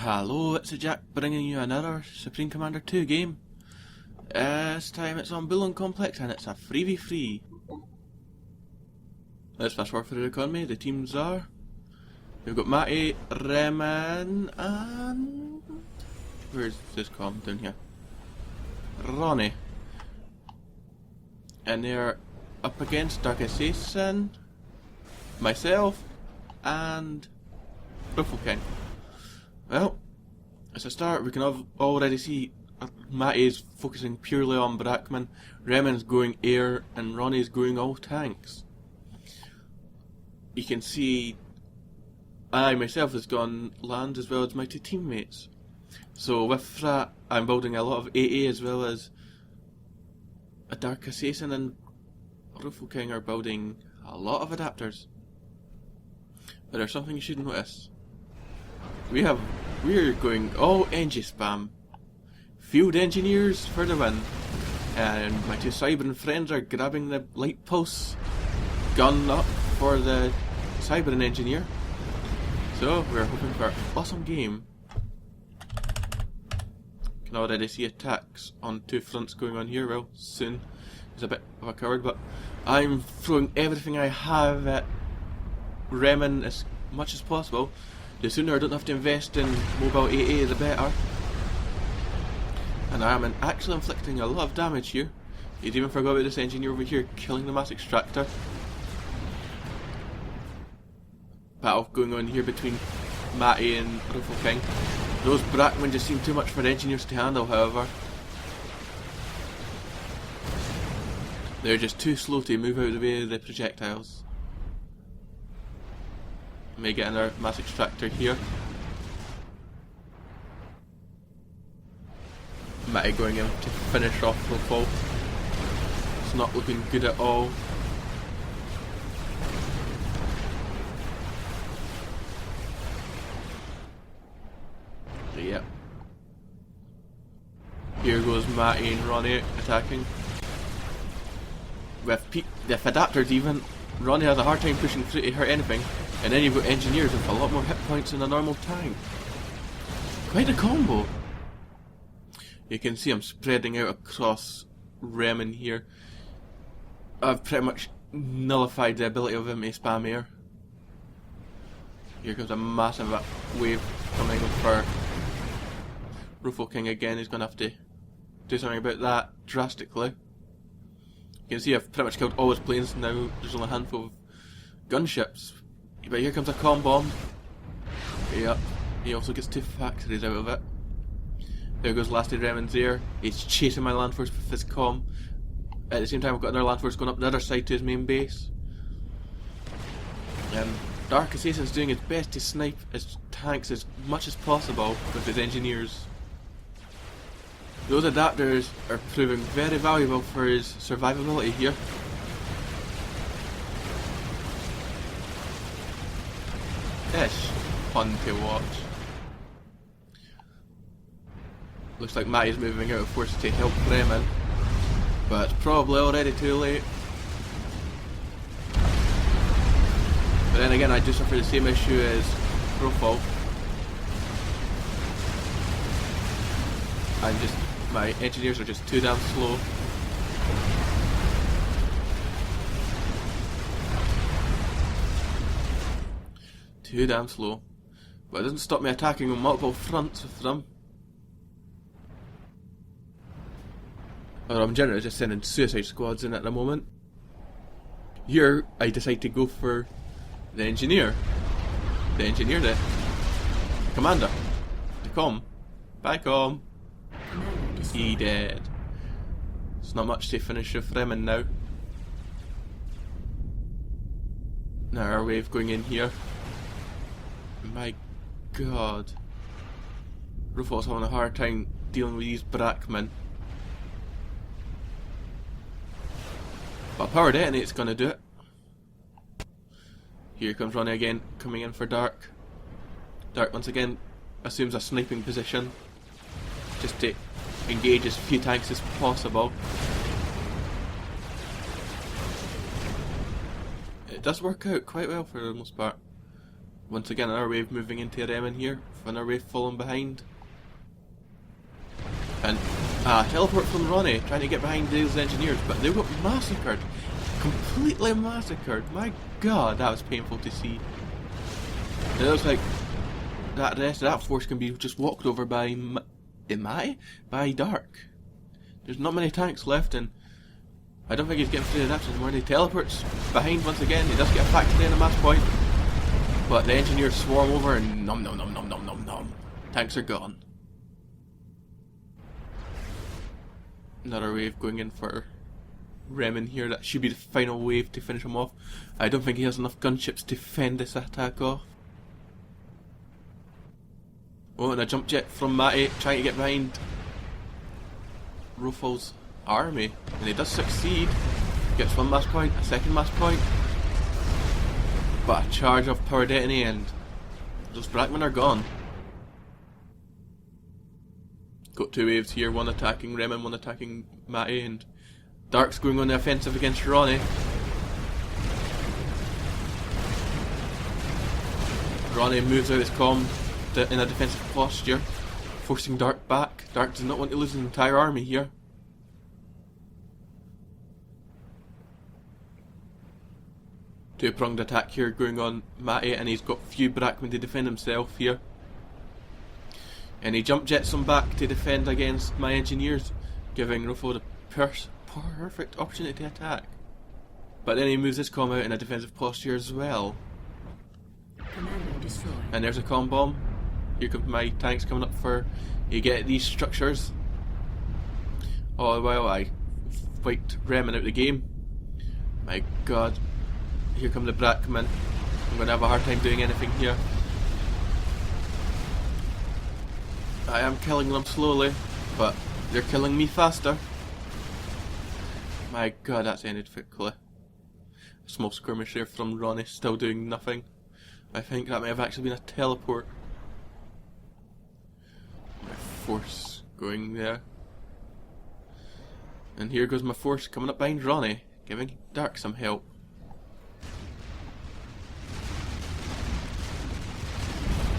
Hello, it's a Jack bringing you another Supreme Commander 2 game. This time it's on Boolon Complex and it's a 3v3. Let's fast forward through the economy. The teams are... We've got Matty, Remen and... Where's this com? Down here. Ronnie. And they're up against Dark Assassin, myself, and King. Well, as a start, we can already see Matty's focusing purely on Brackman, Remen's going air, and Ronnie's going all tanks. You can see I myself has gone land as well as my two teammates. So with that, I'm building a lot of AA as well as a Dark Assassin, and King are building a lot of adapters. But there's something you should notice. We're going all Engies spam. Field engineers for the win. And my two Cybern friends are grabbing the light pulse gun up for the Cybern engineer. So we're hoping for an awesome game. Can already see attacks on two fronts going on here. Well, soon. He's a bit of a coward, but I'm throwing everything I have at Remen as much as possible. The sooner I don't have to invest in mobile AA, the better. And I am actually inflicting a lot of damage here. You'd even forgot about this engineer over here killing the mass extractor. Battle going on here between Matty and King. Those Brackmen just seem too much for the engineers to handle, however. They're just too slow to move out of the way of the projectiles. May get another mass extractor here. Matty going in to finish off Profile. It's not looking good at all. Yep. Here goes Matty and Ronnie attacking. With adapters even, Ronnie has a hard time pushing through to hurt anything. And then you've got engineers with a lot more hit points than a normal tank. Quite a combo. You can see I'm spreading out across Remen here. I've pretty much nullified the ability of him to spam air. Here comes a massive wave coming for King again. He's going to have to do something about that drastically. You can see I've pretty much killed all his planes now. There's only a handful of gunships. But here comes a comm bomb. Yep. He also gets two factories out of it. There goes Lasted Remen's air. He's chasing my land force with his comm. At the same time, I've got another land force going up the other side to his main base. Dark Assassin's doing his best to snipe his tanks as much as possible with his engineers. Those adapters are proving very valuable for his survivability here. Ish. Fun to watch. Looks like Matty's moving out of force to help Remen, but it's probably already too late. But then again, I do suffer the same issue as Profile. My engineers are just too damn slow. Too damn slow. But it doesn't stop me attacking on multiple fronts with them. Or I'm generally just sending suicide squads in at the moment. Here, I decide to go for the engineer. The commander. The comm. Bye, comm. He dead. It's not much to finish with Remen now. Now our wave going in here. My god. Rufo's having a hard time dealing with these Brackmen. But power detonate's gonna do it. Here comes Ronnie again, coming in for Dark. Dark once again assumes a sniping position, just to engage as few tanks as possible. It does work out quite well for the most part. Once again, another wave moving into Remen here. Another wave falling behind. And teleport from Ronnie, trying to get behind those engineers, but they got massacred. Completely massacred. My god, that was painful to see. It looks like that rest of that force can be just walked over by by Dark. There's not many tanks left, and I don't think he's getting through the adaptation anymore. He teleports behind once again. He does get a factory in a mass point, but the engineers swarm over and nom nom nom nom nom nom nom. Tanks are gone. Another wave going in for Remen here. That should be the final wave to finish him off. I don't think he has enough gunships to fend this attack off. Oh, and a jump jet from Matty trying to get behind Rofal's army. And he does succeed. Gets one mass point, a second mass point. But a charge of power detonate and those Brackmen are gone. Got two waves here, one attacking Remen, one attacking Matty, and Dark's going on the offensive against Ronnie. Ronnie moves out his comm in a defensive posture, forcing Dark back. Dark does not want to lose his entire army here. Two-pronged attack here going on Matty, and he's got few Brackmen to defend himself here. And he jump jets them back to defend against my engineers, giving Rofo the perfect opportunity to attack. But then he moves his comm out in a defensive posture as well. And there's a comm bomb. Here comes my tanks coming up for you get these structures. All the while I fight Remen out the game. My god. Here come the Brackmen. I'm going to have a hard time doing anything here. I am killing them slowly, but they're killing me faster. My god, that's ended quickly. A small skirmish there from Ronnie, still doing nothing. I think that may have actually been a teleport. My force going there. And here goes my force coming up behind Ronnie, giving Dark some help.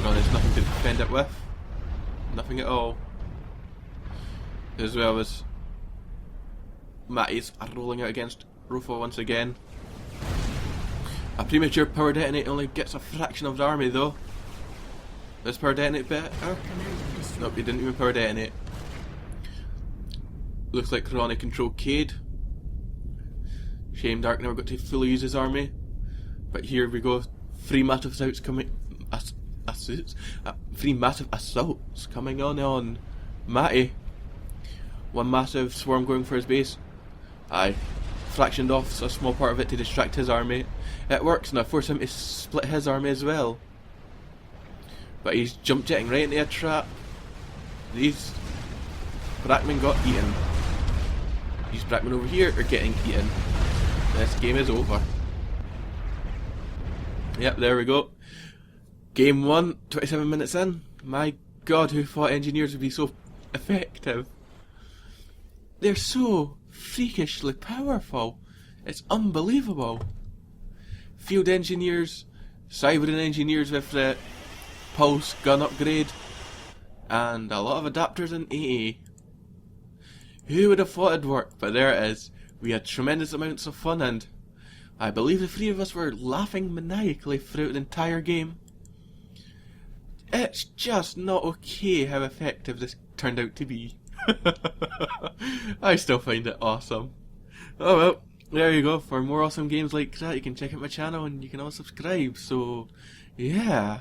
Ronnie's nothing to defend it with. Nothing at all. As well as Matty's are rolling out against Rofo once again. A premature power detonate only gets a fraction of the army though. This power detonate better? Nope, he didn't even power detonate. Looks like Ronnie controlled Cade. Shame Dark never got to fully use his army. But here we go. Three massive assaults coming. Three massive assaults coming on Matty. One massive swarm going for his base. I fractioned off a small part of it to distract his army. It works, and I force him to split his army as well. But he's jump jetting right into a trap. These Brackmen got eaten. These Brackmen over here are getting eaten. This game is over. Yep, there we go. Game 1, 27 minutes in. My god, who thought engineers would be so effective? They're so freakishly powerful. It's unbelievable. Field engineers, cybering engineers with the pulse gun upgrade, and a lot of adapters in AA. Who would have thought it'd work? But there it is. We had tremendous amounts of fun, and I believe the three of us were laughing maniacally throughout the entire game. It's just not okay how effective this turned out to be. I still find it awesome. Oh well, there you go. For more awesome games like that, you can check out my channel and you can all subscribe. So, yeah.